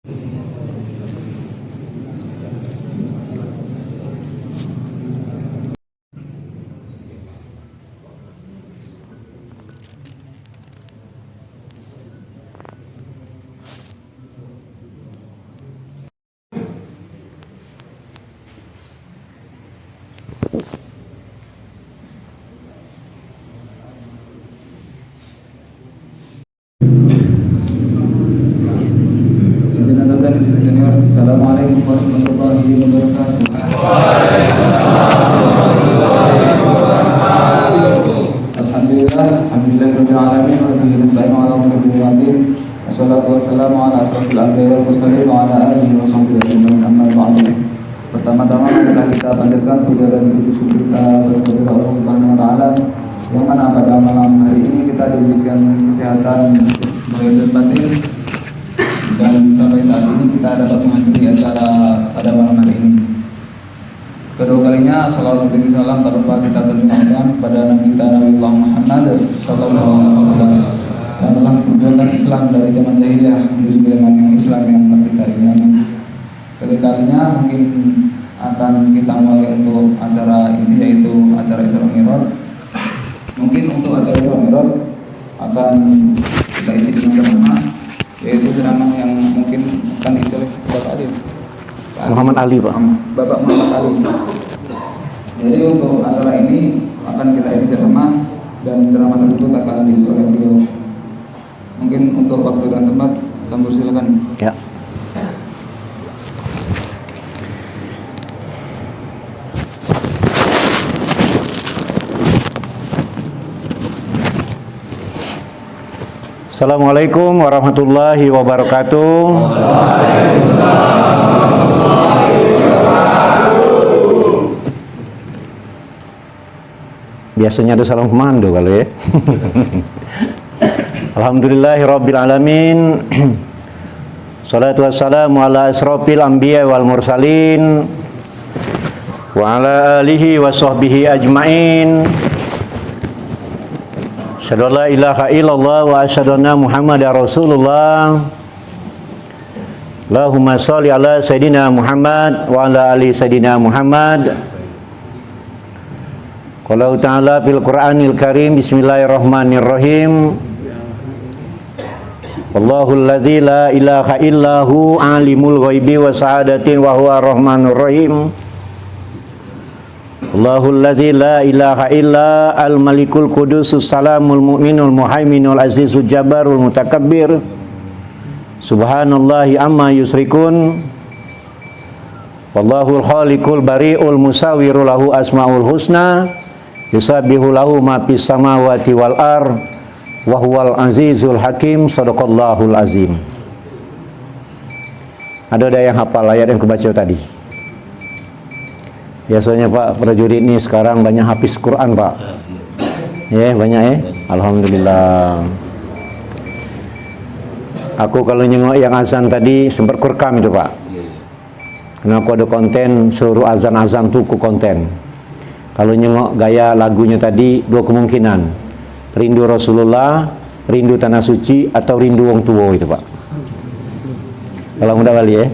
Assalamualaikum warahmatullahi wabarakatuh. Alhamdulillah, alhamdulillahirabbil alamin wa bihi nasta'inu ala umuri din. Wassalatu wassalamu ala asrofil anbiya'i wal mursalin wa ala alihi wa sahbihi ajma'in, amma ba'du. Pertama-tama marilah kita panjatkan puja dan puji syukur kita kepada Allah Subhanahu wa taala yang mana pada malam hari ini kita diberikan kesehatan lahir dan batin, dan sampai saat ini kita dapat menghadiri acara pada malam hari ini. Kedua kalinya salawat dan salam tak lupa kita sampaikan kepada Nabi kita Nabiullah Muhammad sallallahu alaihi wasallam yang telah memperjuangkan Islam dari zaman jahiliyah menuju ke zaman yang Islam yang merdeka ini. Kedua kalinya mungkin akan kita mulai untuk acara ini, yaitu acara Isra Mi'raj. Mungkin untuk acara Isra Mi'raj akan kita isi dengan ceramah, yaitu ceramah yang mungkin akan diisi oleh Bapak Ali. Muhammad Ali, Pak. Bapak Muhammad Ali. Jadi untuk acara ini akan kita isi ceramah, dan ceramah tersebut akan diisi oleh beliau. Mungkin untuk waktu dan tempat, kami persilakan. Ya. Assalamualaikum warahmatullahi wabarakatuh. Biasanya ada salam komando kalau ya. Alhamdulillahirabbil alamin. Salatu wassalamu ala asrofil anbiya wal mursalin wa ala alihi wa sahbihi ajmain. Asyhadu an la ilaha illallah wa asyhadu anna Muhammadar Rasulullah. Allahumma shalli ala sayidina Muhammad wa ala ali sayidina Muhammad. Qala ta'ala fil Qur'anil Karim, bismillahirrahmanirrahim. Wallahul ladzi la ilaha illahu alimul ghaibi wa sa'adatin wa huwa rahmanur rahim. Allahul ladzi la ilaha illa al-malikul qudusus salamul mu'minul muhaiminul azizul jabbarul mutakabbir. Subhanallahi amma yusrikun. Wallahul khaliqul bari'ul musawwirul lahu asmaul husna. Yusabbihu lahu ma fis samawati wal ard wa huwal azizul hakim. Shadaqallahul azim. Ada yang hafal ayat yang kebaca tadi? Biasanya Pak, prajurit ini sekarang banyak hafiz Quran Pak. Ya, banyak ya. Alhamdulillah. Aku kalau nyengok yang azan tadi sempat kurekam itu Pak. Karena aku ada konten suruh azan-azan tuh ku konten. Kalau nyengok gaya lagunya tadi, dua kemungkinan. Rindu Rasulullah, rindu tanah suci, atau rindu wong tua itu Pak. Kalau mudah kali ya.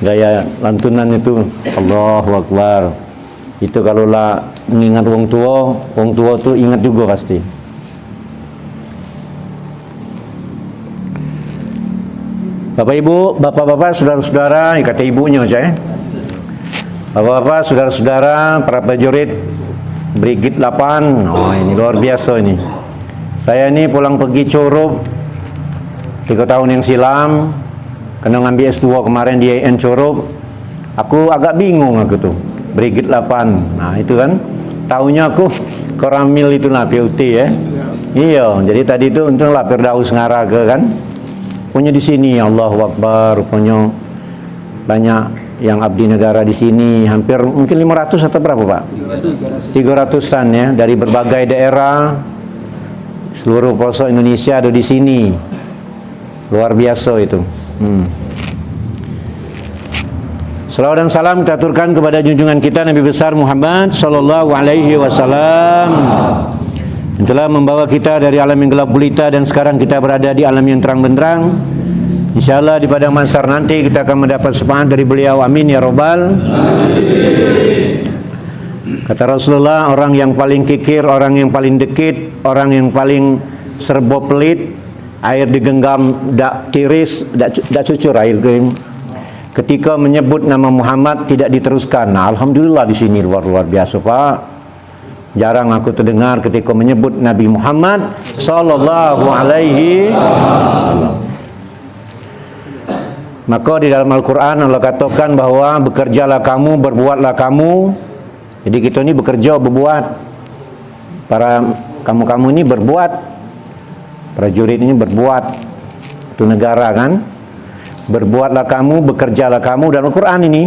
Gaya lantunan itu Allahu Akbar. Itu kalau lah mengingat wong tua tuh ingat juga pasti. Bapak Ibu, bapak-bapak, saudara-saudara, ini kata ibunya aja ya. Bapak-bapak, saudara-saudara, para prajurit Brigit 8. Oh, ini luar biasa ini. Saya ini pulang pergi Curup 3 tahun yang silam. Kena ngambil S2 kemarin di IAIN Curup. Aku agak bingung aku tuh. Brigit 8. Nah, itu kan. Tahunya aku Koramil itu lah PUT ya. Iya, jadi tadi itu untunglah Firdaus Ngaraga kan. Punya di sini, Allahu Akbar, punya banyak yang abdi negara di sini, hampir mungkin 500 atau berapa Pak? 300-an ya, dari berbagai daerah seluruh pelosok Indonesia ada di sini. Luar biasa itu. Salawat dan salam kita aturkan kepada junjungan kita Nabi besar Muhammad sallallahu alaihi wasallam yang telah membawa kita dari alam yang gelap gulita dan sekarang kita berada di alam yang terang benderang. InsyaAllah di pada mahsyar nanti kita akan mendapat syafaat dari beliau. Amin ya robbal. Kata Rasulullah, orang yang paling kikir, orang yang paling dekit, orang yang paling serbo pelit, air digenggam dak tiris, dak cucur air kering. Ketika menyebut nama Muhammad tidak diteruskan. Nah, alhamdulillah di sini luar biasa, Pak. Jarang aku terdengar ketika menyebut Nabi Muhammad sallallahu alaihi wasallam. Maka di dalam Al-Quran Allah katakan bahwa bekerjalah kamu, berbuatlah kamu. Jadi kita ini bekerja, berbuat. Para kamu-kamu ini berbuat. Prajurit ini berbuat. Itu negara kan. Berbuatlah kamu, bekerjalah kamu. Dalam Al-Quran ini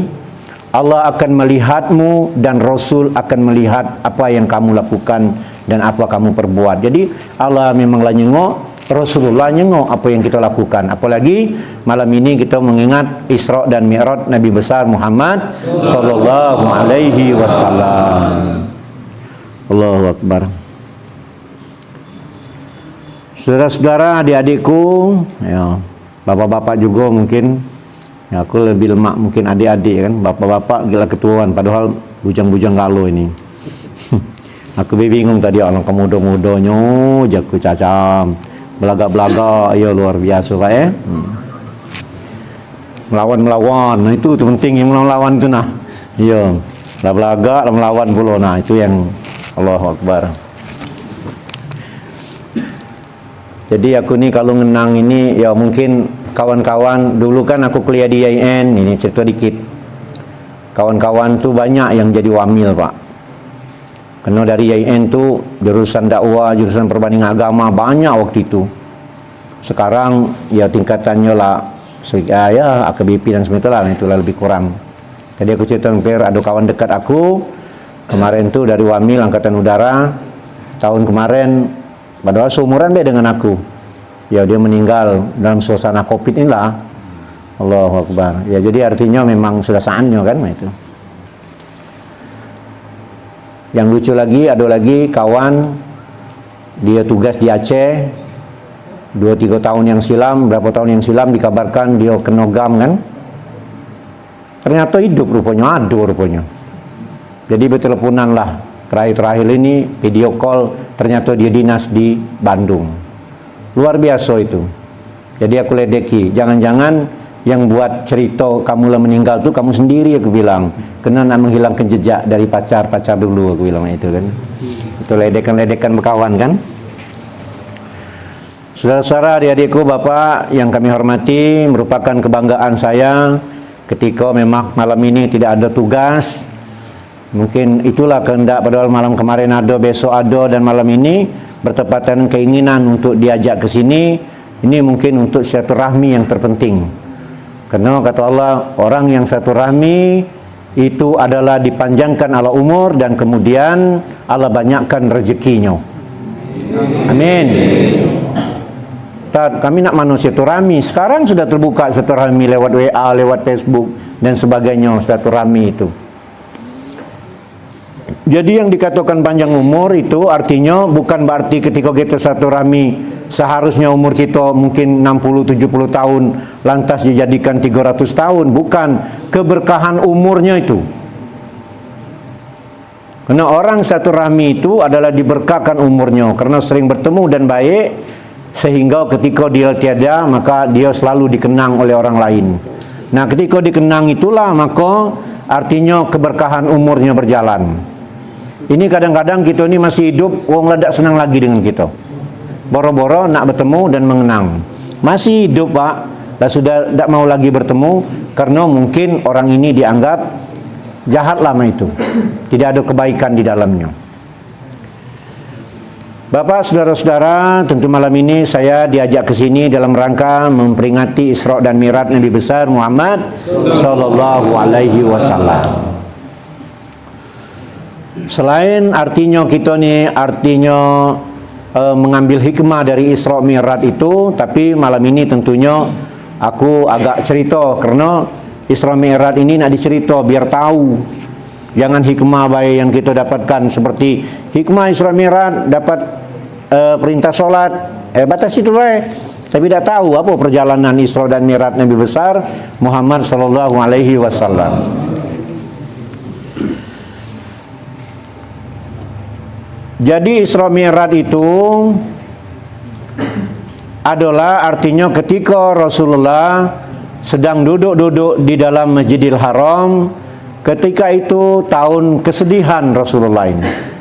Allah akan melihatmu dan Rasul akan melihat apa yang kamu lakukan dan apa kamu perbuat. Jadi Allah memanglah nyengok, Rasulullah nyengok apa yang kita lakukan. Apalagi malam ini kita mengingat Isra dan Mi'raj Nabi besar Muhammad sallallahu alaihi wasallam. Allahu akbar. Saudara-saudara, adik-adikku, ya, bapak-bapak juga mungkin, ya, aku lebih lemak mungkin adik-adik kan, bapak-bapak gila ketuaan, padahal bujang-bujang galau ini. Aku bingung tadi orang kemuda-mudanya, jago cacam. Belaga-belaga, ya luar biasa Pak ya. Melawan, nah itu penting yang melawan itu nah. Iya, belaga melawan pula, nah itu yang Allahu Akbar. Jadi aku nih kalau ngenang ini, ya mungkin kawan-kawan dulu kan aku kuliah di IAIN, ini cerita dikit. Kawan-kawan tuh banyak yang jadi wamil Pak. Karena dari IAIN tu jurusan dakwah, jurusan perbandingan agama banyak waktu itu. Sekarang ya tingkatannya lah ya AKBP dan semacamnya, itulah lebih kurang. Tadi aku cerita hampir ada kawan dekat aku kemarin tu dari Wamil Angkatan Udara tahun kemarin, padahal seumuran dia dengan aku. Ya dia meninggal dalam suasana Covid inilah. Allahu Akbar. Ya jadi artinya memang sudah saatnya kan itu. Yang lucu lagi, ada lagi kawan, dia tugas di Aceh, 2-3 tahun yang silam, berapa tahun yang silam dikabarkan dia kena gam kan. Ternyata hidup rupanya, aduh rupanya. Jadi berteleponan lah, terakhir-terakhir ini video call, ternyata dia dinas di Bandung. Luar biasa itu. Jadi aku ledeki, jangan-jangan yang buat cerita kamu lah meninggal tuh kamu sendiri, aku bilang. Kena nak menghilangkan jejak dari pacar dulu, aku bilang itu kan. Itu ledekan-ledekan berkawan kan. Saudara-saudara, adik-adikku, Bapak yang kami hormati, merupakan kebanggaan saya ketika memang malam ini tidak ada tugas. Mungkin itulah kehendak, padahal malam kemarin ada, besok ada, dan malam ini bertepatan keinginan untuk diajak ke sini. Ini mungkin untuk silaturahmi yang terpenting. Karena kata Allah, orang yang silaturahmi itu adalah dipanjangkan Allah umur dan kemudian Allah banyakkan rezekinya. Amin. Kami nak manusia silaturahmi. Sekarang sudah terbuka silaturahmi lewat WA, lewat Facebook dan sebagainya, silaturahmi itu. Jadi yang dikatakan panjang umur itu artinya bukan berarti ketika kita silaturahmi seharusnya umur kita mungkin 60-70 tahun lantas dijadikan 300 tahun. Bukan, keberkahan umurnya itu. Karena orang silaturahmi itu adalah diberkahkan umurnya karena sering bertemu dan baik, sehingga ketika dia tiada maka dia selalu dikenang oleh orang lain. Nah ketika dikenang itulah maka artinya keberkahan umurnya berjalan. Ini kadang-kadang kita ini masih hidup, wong ledak senang lagi dengan kita. Boro-boro nak bertemu dan mengenang. Masih hidup Pak, dah sudah tidak mau lagi bertemu karena mungkin orang ini dianggap jahat lama itu. Tidak ada kebaikan di dalamnya. Bapak, saudara-saudara, tentu malam ini saya diajak ke sini dalam rangka memperingati Isra dan Mi'raj Nabi besar Muhammad sallallahu alaihi wasallam. Selain artinya kita ni artinya mengambil hikmah dari Isra Mi'raj itu, tapi malam ini tentunya aku agak cerita karena Isra Mi'raj ini nak dicerita biar tahu. Jangan hikmah baik yang kita dapatkan seperti hikmah Isra Mi'raj dapat perintah solat, batas itu baik. tapi tidak tahu apa perjalanan Isra dan Mi'raj Nabi besar Muhammad sallallahu alaihi wasallam. Jadi Isra Mi'raj itu adalah artinya ketika Rasulullah sedang duduk-duduk di dalam Masjidil Haram, ketika itu tahun kesedihan Rasulullah ini.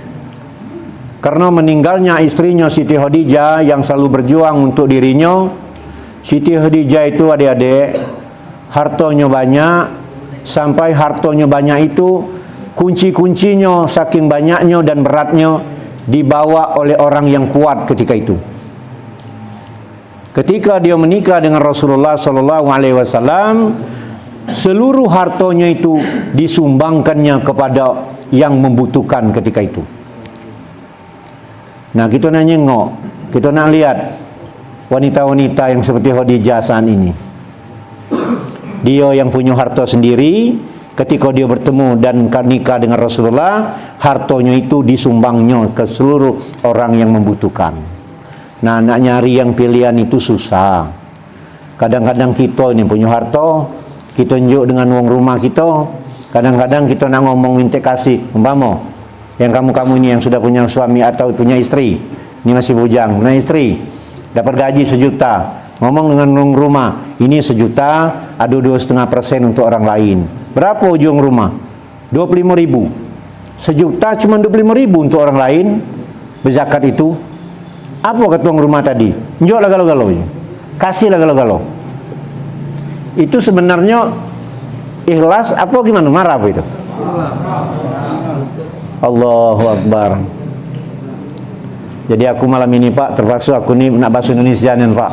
Karena meninggalnya istrinya Siti Khadijah yang selalu berjuang untuk dirinya. Siti Khadijah itu adik-adik, hartanya banyak, sampai hartanya banyak itu kunci-kuncinya saking banyaknya dan beratnya dibawa oleh orang yang kuat ketika itu. Ketika dia menikah dengan Rasulullah sallallahu alaihi wasallam, seluruh hartanya itu disumbangkannya kepada yang membutuhkan ketika itu. Nah, kita nak nyengok, kita nak lihat wanita-wanita yang seperti Khadijah saat ini. Dia yang punya harta sendiri, ketika dia bertemu dan nikah dengan Rasulullah, hartanya itu disumbangnya ke seluruh orang yang membutuhkan. Nah, nak nyari yang pilihan itu susah. Kadang-kadang kita ini punya harta, kita tunjuk dengan uang rumah kita. Kadang-kadang kita nak ngomong minta kasih, umpama yang kamu-kamu ini yang sudah punya suami atau punya istri, ini masih bujang, punya istri, dapat gaji 1 juta, ngomong dengan uang rumah, ini 1 juta, ada 2,5% untuk orang lain. Berapa ujung rumah? 25.000. 1 juta cuma 25.000 untuk orang lain, berzakat itu. Apa kata orang rumah tadi? Njok lah galau-galau, kasih lah galau-galau. Itu sebenarnya ikhlas apa gimana? Marah apa itu? Allahu Akbar. Jadi aku malam ini Pak, terpaksa aku ni nak bahasa Indonesia ni Pak.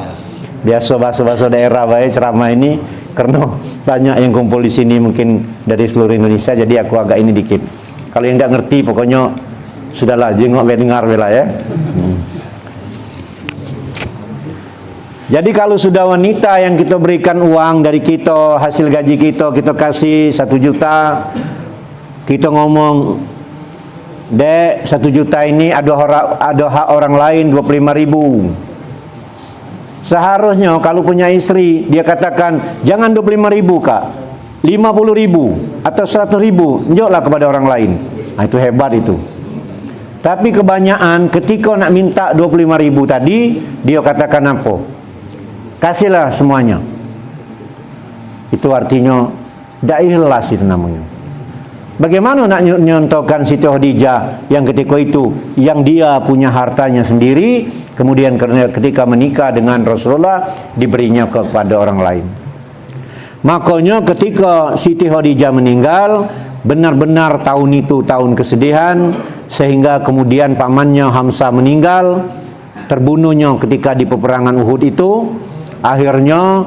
Biasa bahasa-bahasa daerah baik ceramah ini, karena banyak yang kumpul di sini mungkin dari seluruh Indonesia, jadi aku agak ini dikit. Kalau yang tidak ngerti pokoknya sudahlah, jengok dengar bela ya. Jadi kalau sudah wanita yang kita berikan uang dari kita, hasil gaji kita kasih 1 juta, kita ngomong, Dek, 1 juta ini ada hak orang lain 25.000. Seharusnya kalau punya istri, dia katakan, jangan 25.000 Kak, 50.000 atau 100.000, njoklah kepada orang lain. Nah, itu hebat itu. Tapi kebanyakan ketika nak minta 25.000 tadi, dia katakan apa? Kasihlah semuanya. Itu artinya tidak ikhlas itu namanya. Bagaimana nak nyontohkan Siti Khadijah yang ketika itu, yang dia punya hartanya sendiri, kemudian ketika menikah dengan Rasulullah, diberinya kepada orang lain. Makanya ketika Siti Khadijah meninggal, benar-benar tahun itu tahun kesedihan, sehingga kemudian pamannya Hamzah meninggal, terbunuhnya ketika di peperangan Uhud itu. Akhirnya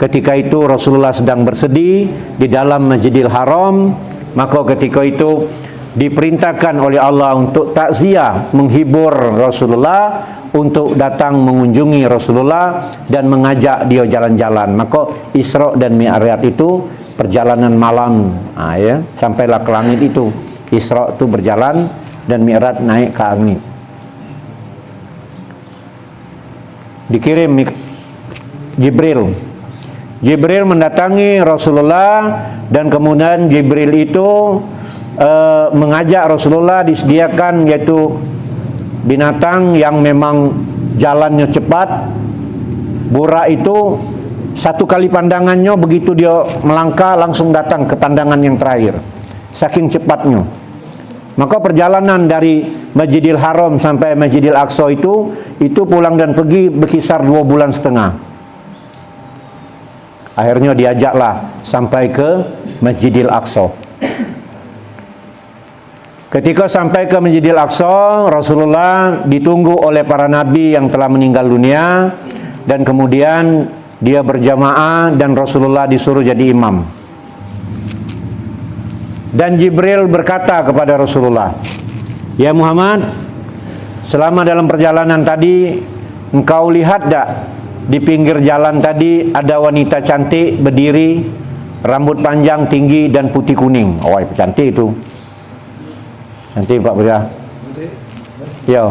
ketika itu Rasulullah sedang bersedih di dalam Masjidil Haram, maka ketika itu diperintahkan oleh Allah untuk takziah, menghibur Rasulullah, untuk datang mengunjungi Rasulullah dan mengajak dia jalan-jalan. Maka Isra dan Mi'raj itu perjalanan malam, ya, sampailah ke langit itu. Isra itu berjalan dan Mi'raj naik ke langit. Dikirim Jibril mendatangi Rasulullah, dan kemudian Jibril itu mengajak Rasulullah, disediakan yaitu binatang yang memang jalannya cepat. Burak itu satu kali pandangannya, begitu dia melangkah langsung datang ke pandangan yang terakhir, saking cepatnya. Maka perjalanan dari Masjidil Haram sampai Masjidil Aqsa itu pulang dan pergi berkisar 2,5 bulan. Akhirnya diajaklah sampai ke Masjidil Aqsa. Ketika sampai ke Masjidil Aqsa, Rasulullah ditunggu oleh para nabi yang telah meninggal dunia, dan kemudian dia berjamaah dan Rasulullah disuruh jadi imam. Dan Jibril berkata kepada Rasulullah, "Ya Muhammad, selama dalam perjalanan tadi engkau lihat tak di pinggir jalan tadi ada wanita cantik berdiri, rambut panjang, tinggi dan putih kuning." Oh, cantik itu. Cantik Pak Buya. Ya.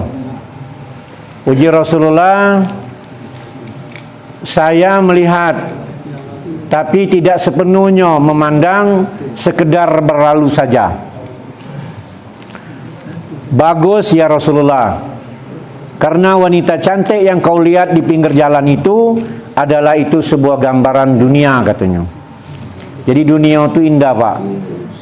Uji Rasulullah, saya melihat, tapi tidak sepenuhnya memandang, sekedar berlalu saja. Bagus ya Rasulullah, karena wanita cantik yang kau lihat di pinggir jalan itu adalah itu sebuah gambaran dunia katanya. Jadi dunia itu indah Pak,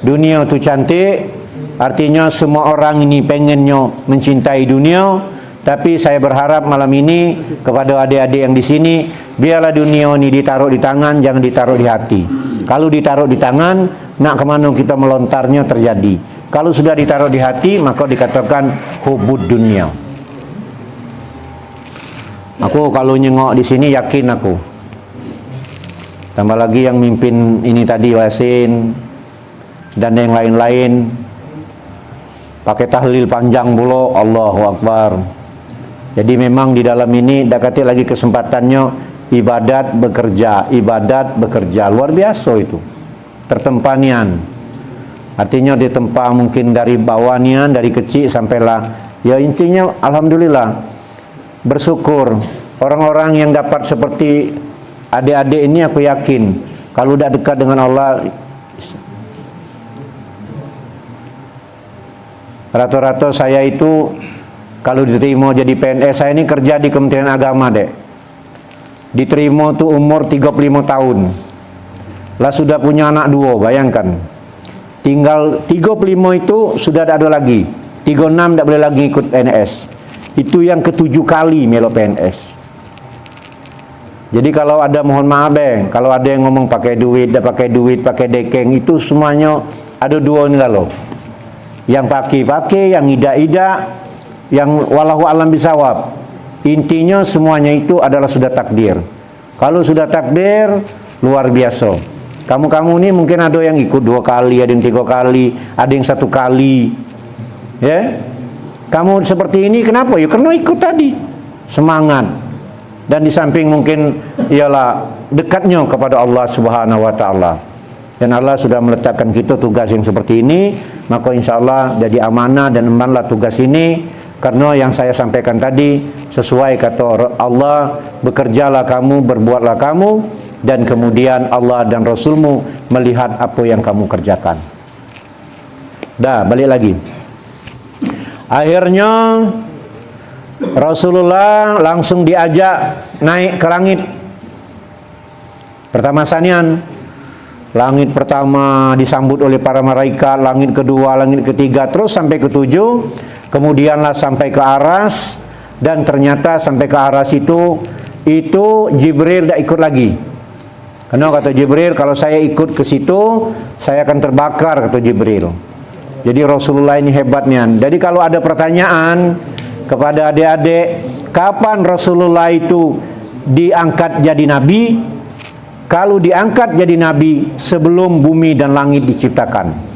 dunia itu cantik, artinya semua orang ini pengennya mencintai dunia. Tapi saya berharap malam ini kepada adik-adik yang di sini, biarlah dunia ini ditaruh di tangan, jangan ditaruh di hati. Kalau ditaruh di tangan, nak kemana kita melontarnya terjadi. Kalau sudah ditaruh di hati, maka dikatakan hubud dunia. Aku kalau nyengok di sini yakin aku. Tambah lagi yang mimpin ini tadi Yasin dan yang lain-lain pakai tahlil panjang pula, Allahu Akbar. Jadi memang di dalam ini dak kate lagi kesempatannya ibadat bekerja luar biasa itu. Tertempanian. Artinya ditempa mungkin dari bawahnian, dari kecil sampailah ya intinya alhamdulillah bersyukur. Orang-orang yang dapat seperti adik-adik ini aku yakin kalau udah dekat dengan Allah, rata-rata saya itu kalau diterima jadi PNS, saya ini kerja di Kementerian Agama dek. Diterima tuh umur 35 tahun. Lah sudah punya anak 2, bayangkan. Tinggal 35 itu sudah ada lagi. 36 tidak boleh lagi ikut PNS. Itu yang ke-7 kali melok PNS. Jadi kalau ada, mohon maaf kalau ada yang ngomong pakai duit, pakai dekeng, itu semuanya ada 2 nih kalau. Yang pakai, yang ida-ida, yang wallahu alam bisawab. Intinya semuanya itu adalah sudah takdir. Kalau sudah takdir, luar biasa. Kamu-kamu ini mungkin ada yang ikut 2 kali, ada yang 3 kali, ada yang 1 kali. Ya, kamu seperti ini kenapa? Ya karena ikut tadi, semangat. Dan di samping mungkin ialah dekatnya kepada Allah Subhanahu Wa Taala. Dan Allah sudah meletakkan kita tugas yang seperti ini, maka insya Allah jadi amanah dan embanlah tugas ini. Karena yang saya sampaikan tadi sesuai kata Allah, bekerjalah kamu, berbuatlah kamu, dan kemudian Allah dan Rasulmu melihat apa yang kamu kerjakan. Dah, balik lagi. Akhirnya Rasulullah langsung diajak naik ke langit. Pertama sanian, langit pertama disambut oleh para malaikat, langit kedua, langit ketiga, terus sampai ke-7. Kemudianlah sampai ke aras, dan ternyata sampai ke aras itu Jibril tidak ikut lagi. Karena kata Jibril, kalau saya ikut ke situ, saya akan terbakar, kata Jibril. Jadi Rasulullah ini hebatnya. Jadi kalau ada pertanyaan kepada adik-adik, kapan Rasulullah itu diangkat jadi nabi? Kalau diangkat jadi nabi sebelum bumi dan langit diciptakan.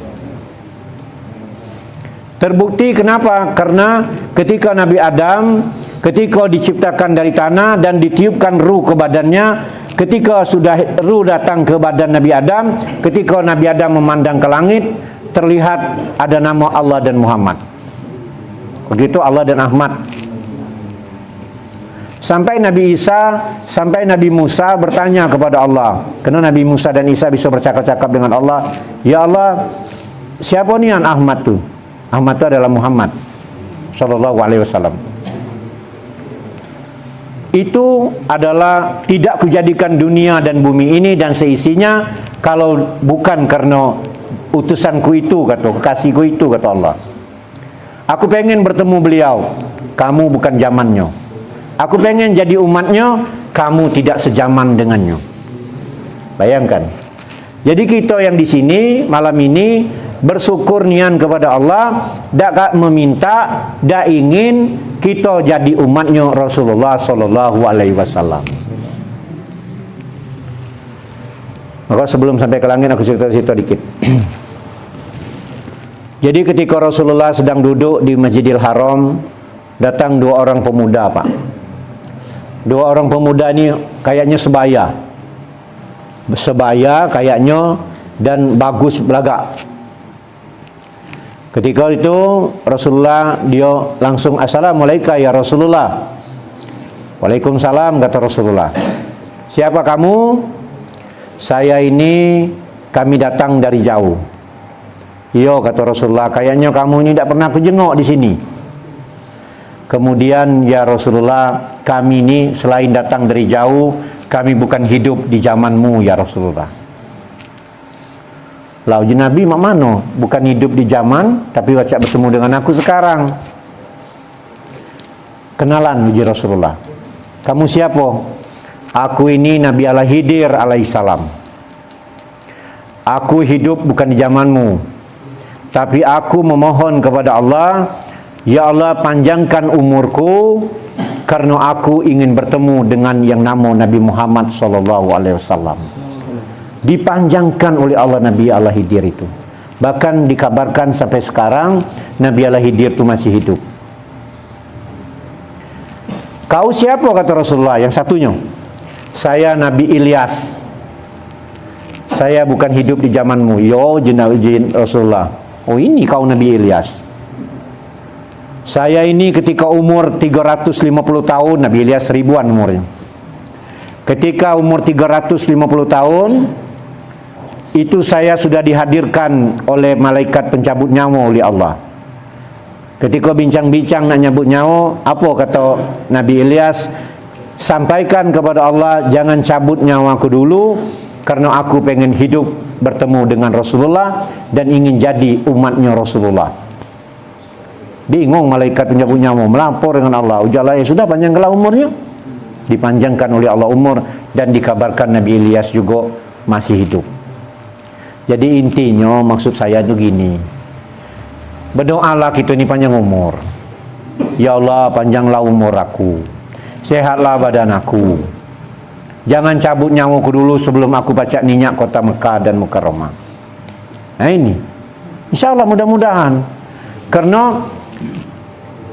Terbukti kenapa? Karena ketika Nabi Adam, ketika diciptakan dari tanah dan ditiupkan ruh ke badannya, ketika sudah ruh datang ke badan Nabi Adam, ketika Nabi Adam memandang ke langit, terlihat ada nama Allah dan Muhammad. Begitu Allah dan Ahmad. Sampai Nabi Isa, sampai Nabi Musa bertanya kepada Allah. Karena Nabi Musa dan Isa bisa bercakap-cakap dengan Allah. Ya Allah, siapa nih yang Ahmad tuh? Ahmad itu adalah Muhammad Sallallahu Alaihi Wasallam. Itu adalah tidak kujadikan dunia dan bumi ini dan seisinya kalau bukan karena utusanku itu, kata kekasihku itu, kata Allah. Aku pengen bertemu beliau, kamu bukan zamannya. Aku pengen jadi umatnya, kamu tidak sejaman dengannya. Bayangkan. Jadi kita yang di sini malam ini bersyukur nian kepada Allah, dak meminta, dak ingin kita jadi umatnya Rasulullah Sallallahu Alaihi Wasallam. Maka sebelum sampai ke langit aku cerita-cerita dikit. Jadi ketika Rasulullah sedang duduk di Masjidil Haram, datang 2 orang pemuda, Pak. 2 orang pemuda ini kayaknya sebaya kayaknya, dan bagus belagak. Ketika itu Rasulullah dia langsung assalamualaikum ya Rasulullah. Waalaikumsalam, kata Rasulullah. Siapa kamu? Saya ini, kami datang dari jauh. Yo, kata Rasulullah, kayaknya kamu ini tidak pernah aku jenguk di sini. Kemudian, ya Rasulullah, kami ini selain datang dari jauh, kami bukan hidup di zamanmu, ya Rasulullah. Lah uji Nabi mak mano? Bukan hidup di zaman, tapi wajak bertemu dengan aku sekarang. Kenalan uji Rasulullah. Kamu siapa? Aku ini Nabi Allah Khidir alaihissalam. Aku hidup bukan di zamanmu, tapi aku memohon kepada Allah, ya Allah panjangkan umurku, karena aku ingin bertemu dengan yang nama Nabi Muhammad SAW. Dipanjangkan oleh Allah Nabi Allah Khidir itu. Bahkan dikabarkan sampai sekarang Nabi Allah Khidir itu masih hidup. Kau siapa, kata Rasulullah? Yang satunya, saya Nabi Ilyas. Saya bukan hidup di zamanmu. Yo, jin Rasulullah. Oh, ini kau Nabi Ilyas. Saya ini ketika umur 350 tahun, Nabi Ilyas 1000-an umurnya. Ketika umur 350 tahun, itu saya sudah dihadirkan oleh malaikat pencabut nyawa oleh Allah. Ketika bincang-bincang nak nyabut nyawa, apa kata Nabi Ilyas? Sampaikan kepada Allah, jangan cabut nyawaku dulu, karena aku pengen hidup bertemu dengan Rasulullah dan ingin jadi umatnya Rasulullah. Bingung malaikat pencabut nyawa, melapor dengan Allah. Ujalah, ya sudah, panjangkanlah umurnya. Dipanjangkan oleh Allah umur, dan dikabarkan Nabi Ilyas juga masih hidup. Jadi intinya maksud saya itu gini, berdoalah kita ini panjang umur. Ya Allah, panjanglah umur aku, sehatlah badan aku, jangan cabut nyawaku dulu sebelum aku baca minyak kota Mekah dan Mukarramah. Nah ini, insya Allah mudah-mudahan, karena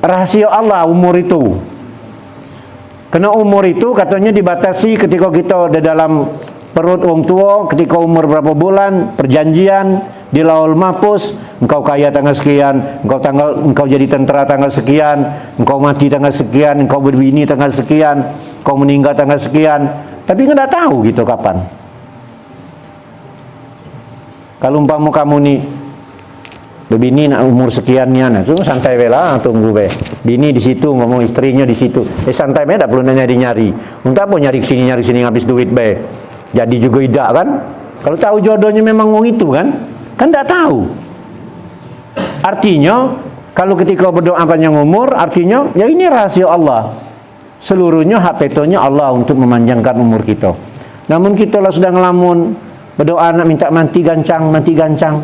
rahasia Allah umur itu. Karena umur itu katanya dibatasi ketika kita ada dalam perut orang tua, ketika umur berapa bulan, perjanjian di Laul Mahfuz, engkau kaya tanggal sekian, engkau jadi tentara tanggal sekian, engkau mati tanggal sekian, engkau berbini tanggal sekian, engkau meninggal tanggal sekian. Tapi enggak tahu gitu kapan. Kalau umpama kamu nih berbini nak umur sekiannya, nah cuma santai bela, tunggu be. Bini di situ, ngomong istrinya di situ. Santai be, tak perlu nyari-nyari. Untuk apa nyari sini ngabis duit be. Jadi juga tidak kan? Kalau tahu jodohnya memang mau itu kan tidak tahu. Artinya kalau ketika berdoa panjang umur, artinya ya ini rahasia Allah. Seluruhnya hak petonya Allah untuk memanjangkan umur kita. Namun kita lah sudah ngelamun berdoa nak minta mati gancang,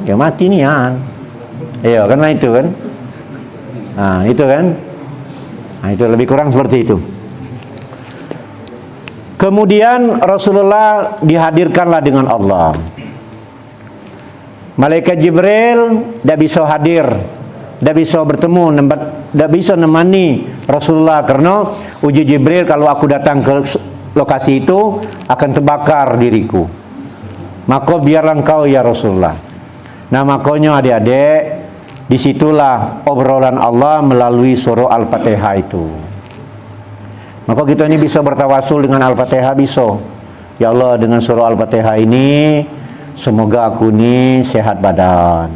ya mati nian. Iya kan itu kan. Nah itu kan. Nah itu lebih kurang seperti itu. Kemudian Rasulullah dihadirkanlah dengan Allah. Malaikat Jibril tidak bisa hadir, tidak bisa bertemu, tidak bisa menemani Rasulullah, karena uji Jibril kalau aku datang ke lokasi itu akan terbakar diriku. Maka biarlah engkau ya Rasulullah. Nah makanya adik-adik, disitulah obrolan Allah melalui surah Al-Fatihah itu. Maka kita ini bisa bertawasul dengan Al-Fatihah, bisa. Ya Allah, dengan surah Al-Fatihah ini semoga aku ini sehat badan,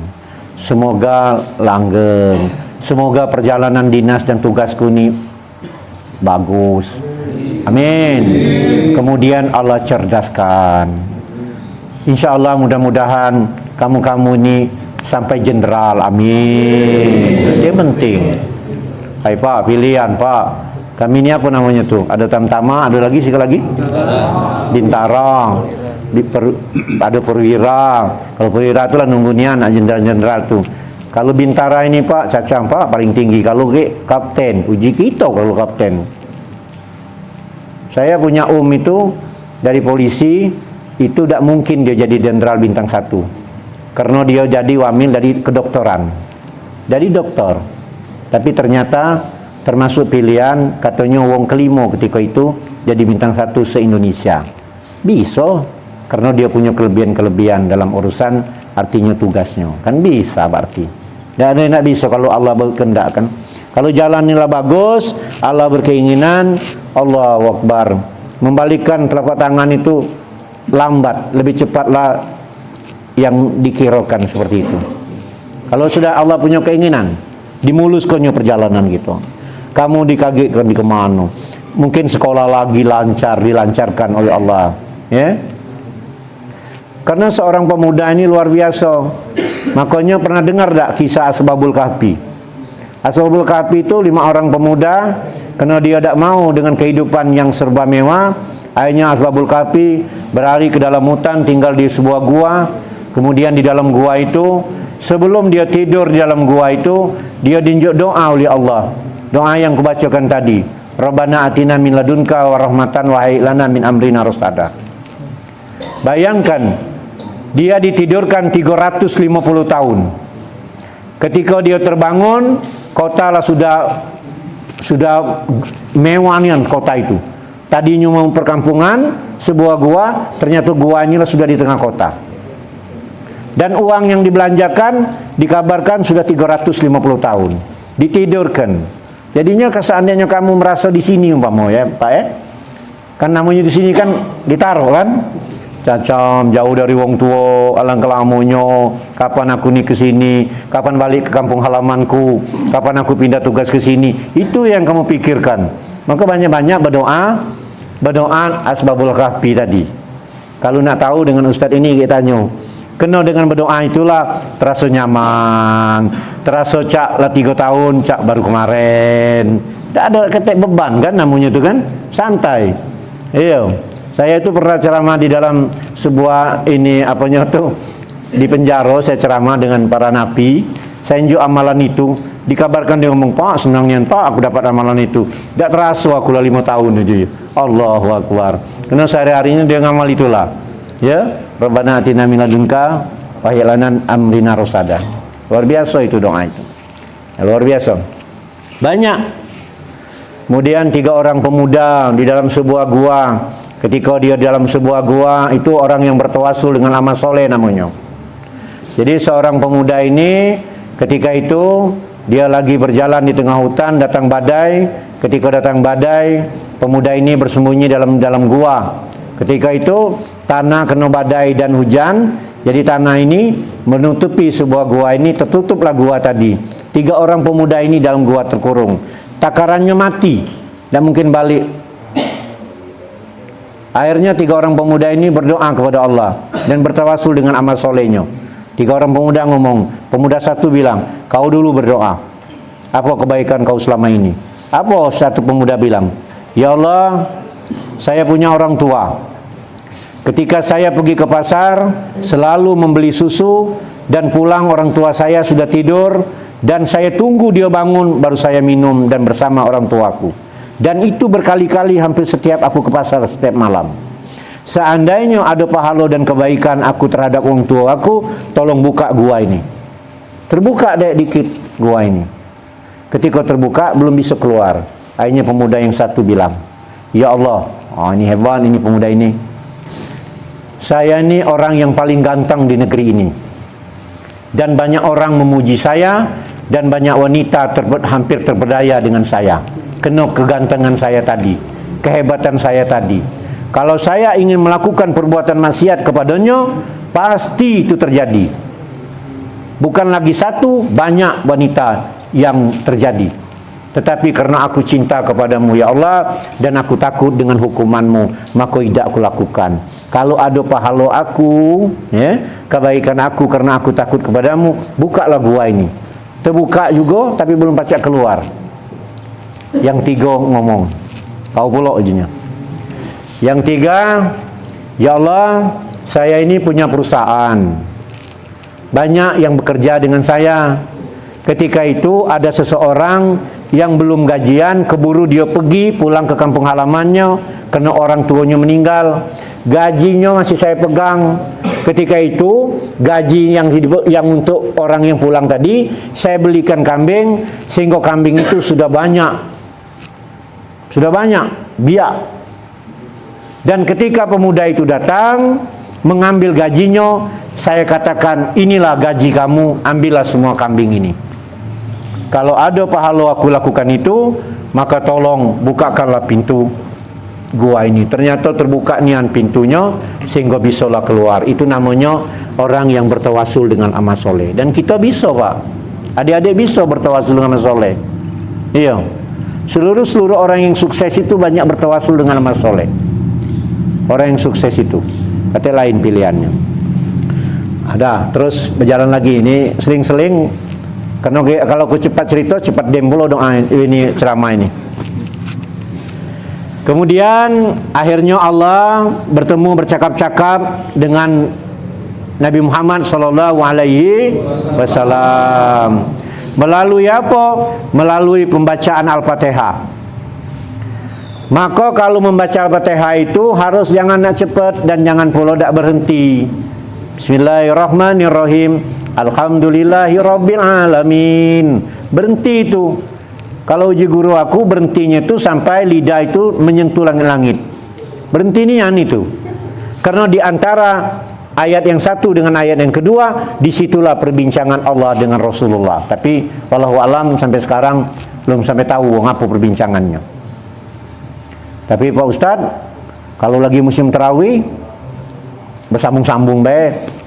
semoga langgeng, semoga perjalanan dinas dan tugasku ini bagus. Amin. Kemudian Allah cerdaskan. Insya Allah mudah-mudahan kamu-kamu ini sampai jenderal. Amin. Dia penting. Hai Pak, pilihan Pak. Kami ini apa namanya tuh? Ada Tamtama, ada lagi sekali lagi? Bintara. Ada perwira. Kalau perwira itulah nunggu nian jenderal-jenderal tuh. Kalau Bintara ini Pak, Cacang Pak paling tinggi. Kalau kapten, uji kita kalau kapten. Saya punya itu dari polisi, itu tidak mungkin dia jadi jenderal bintang 1. Karena dia jadi wamil dari kedokteran. Dari dokter. Tapi ternyata termasuk pilihan katanya wong kelima ketika itu jadi bintang 1 se-Indonesia. Bisa, karena dia punya kelebihan-kelebihan dalam urusan artinya tugasnya. Kan bisa berarti. Dan ada yang tidak bisa kalau Allah berkehendak kan. Kalau jalan inilah bagus, Allah berkeinginan, Allahu Akbar. membalikkan telapak tangan itu lambat, lebih cepatlah yang dikirakan seperti itu. Kalau sudah Allah punya keinginan, dimuluskannya perjalanan gitu. Kamu dikagetkan di kemana? Mungkin sekolah lagi lancar, dilancarkan oleh Allah, ya. Karena seorang pemuda ini luar biasa. Makanya pernah dengar tak kisah Ashabul Kahfi? Ashabul Kahfi itu 5 orang pemuda, karena dia tidak mau dengan kehidupan yang serba mewah. Akhirnya Ashabul Kahfi berlari ke dalam hutan, tinggal di sebuah gua. Kemudian di dalam gua itu, sebelum dia tidur di dalam gua itu, dia diunjuk doa oleh Allah. Doa yang kubacakan tadi, Rabbana atina min ladunka wa rahmatan wa hayyi lana min amrina rasada. Bayangkan, dia ditidurkan 350 tahun. Ketika dia terbangun, kota lah sudah mewahnya kota itu. Tadinya mau perkampungan, sebuah gua, ternyata gua inilah sudah di tengah kota. Dan uang yang dibelanjakan dikabarkan sudah 350 tahun. Ditidurkan. Jadinya seandainya kamu merasa di sini umpama ya, Pak ya. Kan namanya di sini kan ditaruh kan. Cacam jauh dari wong tua, alang kelamunya, kapan aku nih ke sini, kapan balik ke kampung halamanku, kapan aku pindah tugas ke sini. Itu yang kamu pikirkan. Maka banyak-banyak berdoa Ashabul Kahfi tadi. Kalau nak tahu dengan Ustadz ini kita tanya, kena dengan berdoa itulah terasa nyaman, terasa cak lah 3 tahun, cak baru kemarin. Tak ada ketek beban kan namanya itu kan, santai. Iya, saya itu pernah ceramah di dalam sebuah ini apanya tuh di penjara. Saya ceramah dengan para nabi. Saya unjuk amalan itu. Dikabarkan dia ngomong, Pak senangnya Pak aku dapat amalan itu. Tak terasa aku lah 5 tahun aja. Allahu Akbar. Karena sehari-harinya dia ngamal itulah. Ya, Rabbana atina min ladunka wa hayyi lana amrina rasada. Luar biasa itu doa itu. Ya, luar biasa. Banyak. Kemudian 3 orang pemuda di dalam sebuah gua. Ketika dia dalam sebuah gua, itu orang yang bertawasul dengan amal soleh namanya. Jadi seorang pemuda ini ketika itu dia lagi berjalan di tengah hutan, datang badai. Ketika datang badai, pemuda ini bersembunyi dalam gua. Ketika itu tanah kena badai dan hujan, jadi tanah ini menutupi sebuah gua ini, tertutuplah gua tadi. 3 orang pemuda ini dalam gua terkurung. Takarannya mati, dan mungkin balik. Akhirnya 3 orang pemuda ini berdoa kepada Allah dan bertawasul dengan amal solehnya. 3 orang pemuda ngomong, pemuda satu bilang, kau dulu berdoa. Apa kebaikan kau selama ini? Apa satu pemuda bilang? Ya Allah, saya punya orang tua. Ketika saya pergi ke pasar, selalu membeli susu, dan pulang orang tua saya sudah tidur, dan saya tunggu dia bangun, baru saya minum dan bersama orang tuaku. Dan itu berkali-kali hampir setiap aku ke pasar setiap malam. Seandainya ada pahala dan kebaikan aku terhadap orang tua aku, tolong buka gua ini. Terbuka deh dikit gua ini. Ketika terbuka, belum bisa keluar. Akhirnya pemuda yang satu bilang, ya Allah, oh ini hebat ini pemuda ini. Saya ini orang yang paling ganteng di negeri ini. Dan banyak orang memuji saya, dan banyak wanita hampir terpedaya dengan saya. Kena kegantengan saya tadi, kehebatan saya tadi. Kalau saya ingin melakukan perbuatan maksiat kepadanya, pasti itu terjadi. Bukan lagi satu, banyak wanita yang terjadi. Tetapi karena aku cinta kepadamu ya Allah, dan aku takut dengan hukumanmu, maka tidak aku lakukan. Kalau ada pahala aku, ya, kebaikan aku karena aku takut kepadamu, bukalah gua ini. Terbuka juga, tapi belum pacak keluar. Yang 3 ngomong, kau pula ujinya. Yang 3, ya Allah, saya ini punya perusahaan. Banyak yang bekerja dengan saya. Ketika itu ada seseorang yang belum gajian, keburu dia pergi pulang ke kampung halamannya karena orang tuanya meninggal. Gajinya masih saya pegang. Ketika itu gaji yang untuk orang yang pulang tadi, saya belikan kambing, sehingga kambing itu sudah banyak biak. Dan ketika pemuda itu datang mengambil gajinya, saya katakan, inilah gaji kamu, ambillah semua kambing ini. Kalau ada pahala aku lakukan itu, maka tolong bukakanlah pintu. gua ini. Ternyata terbuka nian pintunya sehingga bisa lah keluar. Itu namanya orang yang bertawasul dengan amal soleh. Dan kita bisa, Pak. Adik-adik bisa bertawasul dengan amal soleh. Iya. Seluruh orang yang sukses itu banyak bertawasul dengan amal soleh. Orang yang sukses itu. Katanya lain pilihannya. Ada, terus berjalan lagi. Ini seling-seling. Karena kalau aku cepat cerita, cepat dembulo doa ini ceramah ini. Kemudian akhirnya Allah bercakap-cakap dengan Nabi Muhammad sallallahu alaihi wasallam. Melalui apa? Melalui pembacaan Al-Fatihah. Maka kalau membaca Al-Fatihah itu harus jangan nak cepat dan jangan pula tak berhenti. Bismillahirrahmanirrahim. Alhamdulillahirabbil alamin. Berhenti itu. Kalau uji guru aku berhentinya itu sampai lidah itu menyentuh langit-langit. Berhenti nian itu. Karena di antara ayat yang satu dengan ayat yang kedua, disitulah perbincangan Allah dengan Rasulullah. Tapi wallahu alam sampai sekarang belum sampai tahu apa perbincangannya. Tapi Pak Ustadz, kalau lagi musim tarawih bersambung-sambung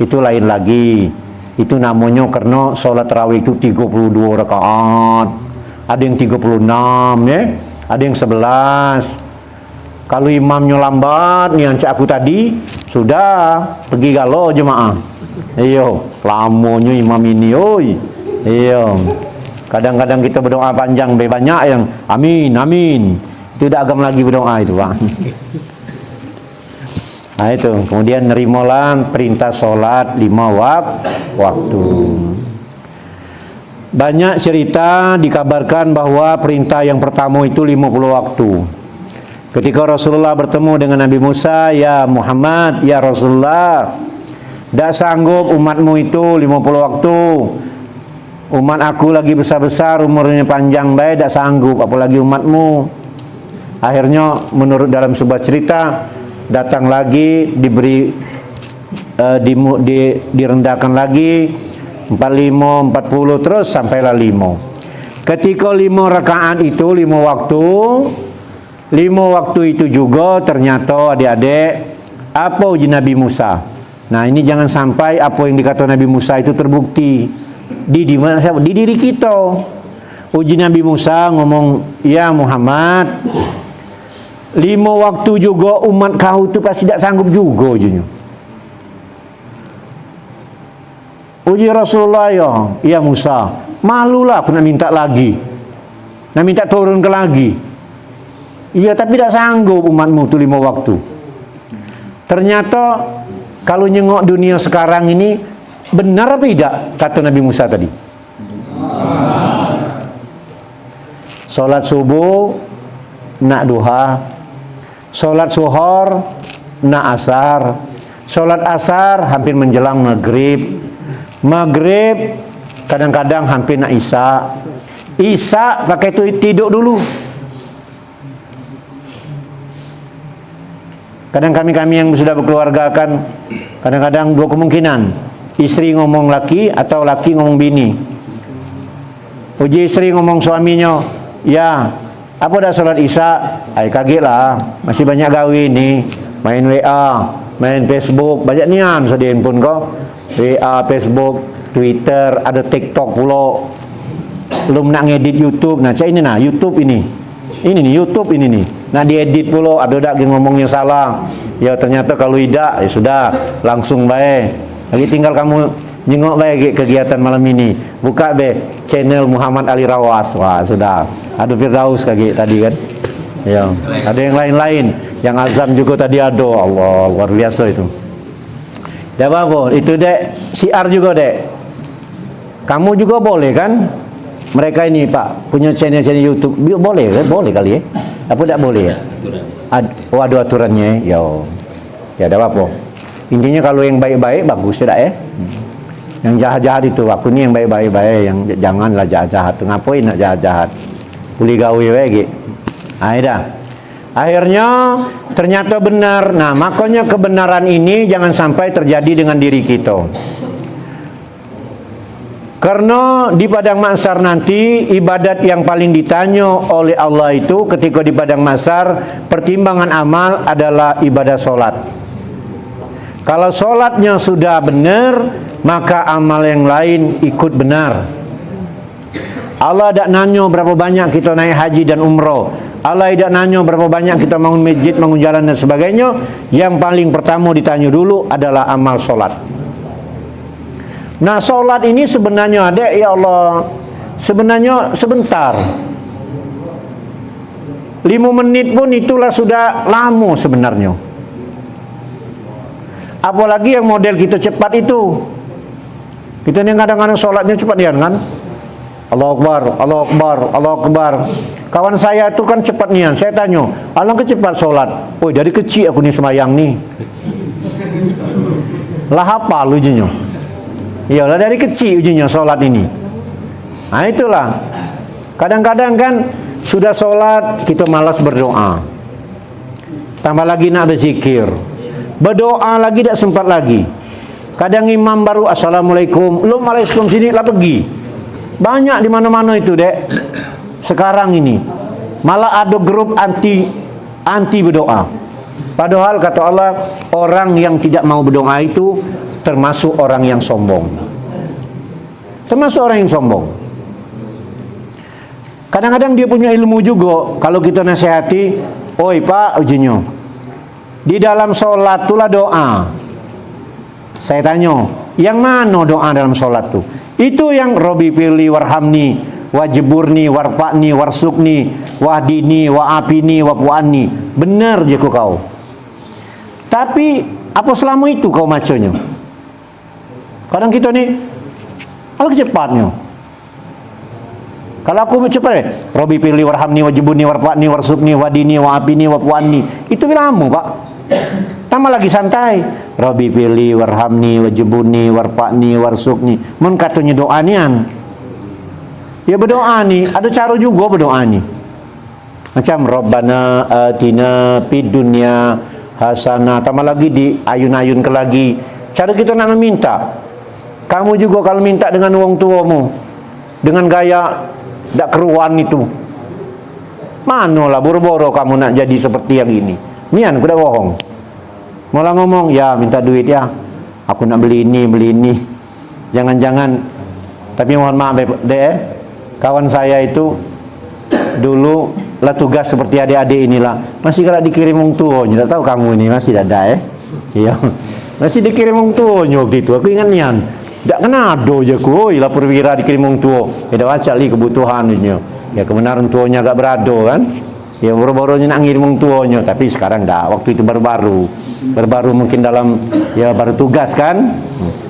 itu lain lagi. Itu namanya karena sholat tarawih itu 32 rakaat. Ada yang 36 ya, ada yang 11. Kalau imamnya lambat nih ancak aku tadi, sudah pergi galau jemaah. Iyo, lamonyo imam ini oi. Iyo. Kadang-kadang kita berdoa panjang, banyak yang amin, amin. Itu dah agam lagi berdoa itu, Pak. Nah itu, kemudian nerimalah perintah sholat 5 waktu. Banyak cerita dikabarkan bahwa perintah yang pertama itu 50 waktu. Ketika Rasulullah bertemu dengan Nabi Musa, ya Muhammad, ya Rasulullah, tak sanggup umatmu itu 50 waktu. Umat aku lagi besar-besar, umurnya panjang baik, tak sanggup, apalagi umatmu. Akhirnya menurut dalam sebuah cerita, datang lagi, diberi direndahkan lagi 45, 40 terus sampailah 5. Ketika 5 rakaat itu 5 waktu, 5 waktu itu juga ternyata adik-adik apa uji Nabi Musa. Nah ini jangan sampai apa yang dikata Nabi Musa itu terbukti di mana siapa? Di diri kita. Uji Nabi Musa ngomong, ya Muhammad, 5 waktu juga umat kau itu pasti tidak sanggup juga ujinya. Uji Rasulullah, ya Musa, malulah aku nak minta lagi, nak minta turun ke lagi. Iya, tapi tidak sanggup umatmu itu 5 waktu. Ternyata kalau nyengok dunia sekarang ini, benar apa tidak kata Nabi Musa tadi? Salat subuh nak duha, salat zuhur nak asar, salat asar hampir menjelang maghrib, maghrib kadang-kadang hampir nak isya, isya pakai itu tidur dulu. Kadang kami yang sudah berkeluarga kan kadang-kadang dua kemungkinan, istri ngomong laki atau laki ngomong bini. Uji istri ngomong suaminya, ya apa dah salat isya? Ay kaget lah, masih banyak gawe nih, main WA, main Facebook, banyak nian di handphone kau, WA, Facebook, Twitter, ada TikTok pula. Belum nak ngedit YouTube. Nah, cak ini nah YouTube ini nih YouTube ini nih. Nah diedit pula, ada tak ngomongnya salah. Ya ternyata kalau tidak, ya sudah langsung baik. Lagi tinggal kamu nyengok baik kegiatan malam ini. Buka be channel Muhammad Ali Rawas. Wah sudah. Ada Firdaus kayak tadi kan. Ya. Ada yang lain-lain. Yang azam juga tadi ada. Allah luar biasa itu. Tidak apa-apa. Itu dek siar juga dek. Kamu juga boleh kan? Mereka ini Pak punya channel YouTube, boleh kali ya? Apa tidak boleh ya? Ada aturannya ya. Ya ada apa? Intinya kalau yang baik-baik bagus tidak ya? Yang jahat-jahat itu aku ini yang baik-baik, yang janganlah jahat-jahat. Ngapain nak jahat-jahat? Boleh gawe lagi. Akhirnya ternyata benar. Nah makanya kebenaran ini jangan sampai terjadi dengan diri kita. Karena di padang mahsyar nanti ibadat yang paling ditanya oleh Allah itu ketika di padang mahsyar, pertimbangan amal adalah ibadah solat. Kalau solatnya sudah benar, maka amal yang lain ikut benar. Allah tidak nanya berapa banyak kita naik haji dan umrah. Allah tidak nanya berapa banyak kita bangun masjid, bangun jalan dan sebagainya. Yang paling pertama ditanya dulu adalah amal solat. Nah, solat ini sebenarnya ada, ya Allah, sebenarnya sebentar. 5 menit pun itulah sudah lama sebenarnya. Apalagi yang model kita cepat itu. Kita yang kadang-kadang solatnya cepat dia kan. Allahu Akbar, Allahu Akbar, Allahu Akbar. Kawan saya itu kan cepat nian. Saya tanya, alangkah cepat solat. Oh, dari kecil aku nih semayang nih. Lah hafal ujinya. Iyalah dari kecil ujinya solat ini. Nah itulah. Kadang-kadang kan sudah solat kita malas berdoa. Tambah lagi nak berzikir. Berdoa lagi tidak sempat lagi. Kadang imam baru assalamualaikum, lu waalaikumsalam sini lah pergi. Banyak di mana-mana itu, Dek. Sekarang ini malah ada grup anti berdoa. Padahal kata Allah, orang yang tidak mau berdoa itu termasuk orang yang sombong. Termasuk orang yang sombong. Kadang-kadang dia punya ilmu juga. Kalau kita nasihati, oi Pak ujinya, di dalam sholat itulah doa. Saya tanya, yang mana doa dalam sholat itu? Itu yang Robi pilih warhamni, wajiburni, warpakni, warsukni, wahdini, waapini, wapuani. Benar je kau. Tapi apa selama itu kau macanya? Kadang kita ni kalau cepatnya. Kalau aku cepat, Robi pilih warhamni, wajibuni, warpakni, warsukni, wadini, waapini, wapuani. Itu lama, Pak. Tambah lagi santai. Robi pilih warhamni, wajibuni, warpakni, warsukni. Mun katanya doa nian. Ya berdoa nih, ada cara juga berdoa nih. Macam Rabbana atina fid dunya hasanah. Tambah lagi di ayun-ayun ke lagi. Cara kita nak meminta. Kamu juga kalau minta dengan wong tuamu, dengan gaya tak keruan itu, manalah boro-boro kamu nak jadi seperti yang ini. Nian aku dah bohong. Malah ngomong, ya minta duit ya, aku nak beli ini. Jangan-jangan, tapi mohon maaf deh, kawan saya itu dulu lah tugas seperti adik-adik inilah, masih kalau dikirim wong tuanya, tak tahu kamu ini masih ada iya, masih dikirim wong tuanya waktu itu. Aku ingat nian. Tak kena ado je ku, lah perwira dikirim wong tua. Kita baca li kebutuhan nya. Ya kebenaran tuanya agak berado kan. Ya baru-barunya nak ngirim wong tuanya, tapi sekarang dah. Waktu itu baru-baru. Baru-baru mungkin dalam ya baru tugas kan.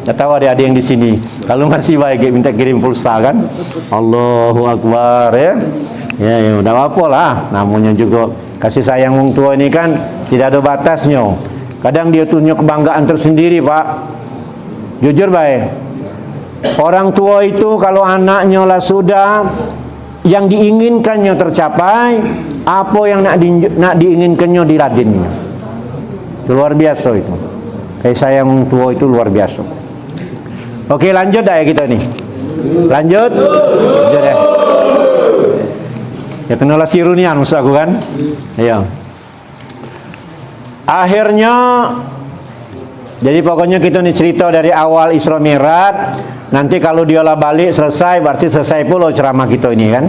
Tak tahu ada yang di sini. Kalau masih baik minta kirim pulsa kan. Allahu Akbar ya. Ya udah apa lah. Namanya juga kasih sayang wong tua ini kan tidak ada batasnya. Kadang dia punya kebanggaan tersendiri, Pak. Jujur baik. Orang tua itu kalau anaknya lah sudah yang diinginkannya tercapai, apa yang nak diinginkannya diladeninya. Luar biasa itu. Kayak sayang tua itu luar biasa. Oke, lanjut dah ya kita nih. Lanjut. Lanjut ya. Ya kenalah sirunian maksud aku kan. Iya. Akhirnya jadi pokoknya kita nih cerita dari awal Isra Mi'raj. Nanti kalau dia lah balik selesai, berarti selesai pula ceramah kita ini kan.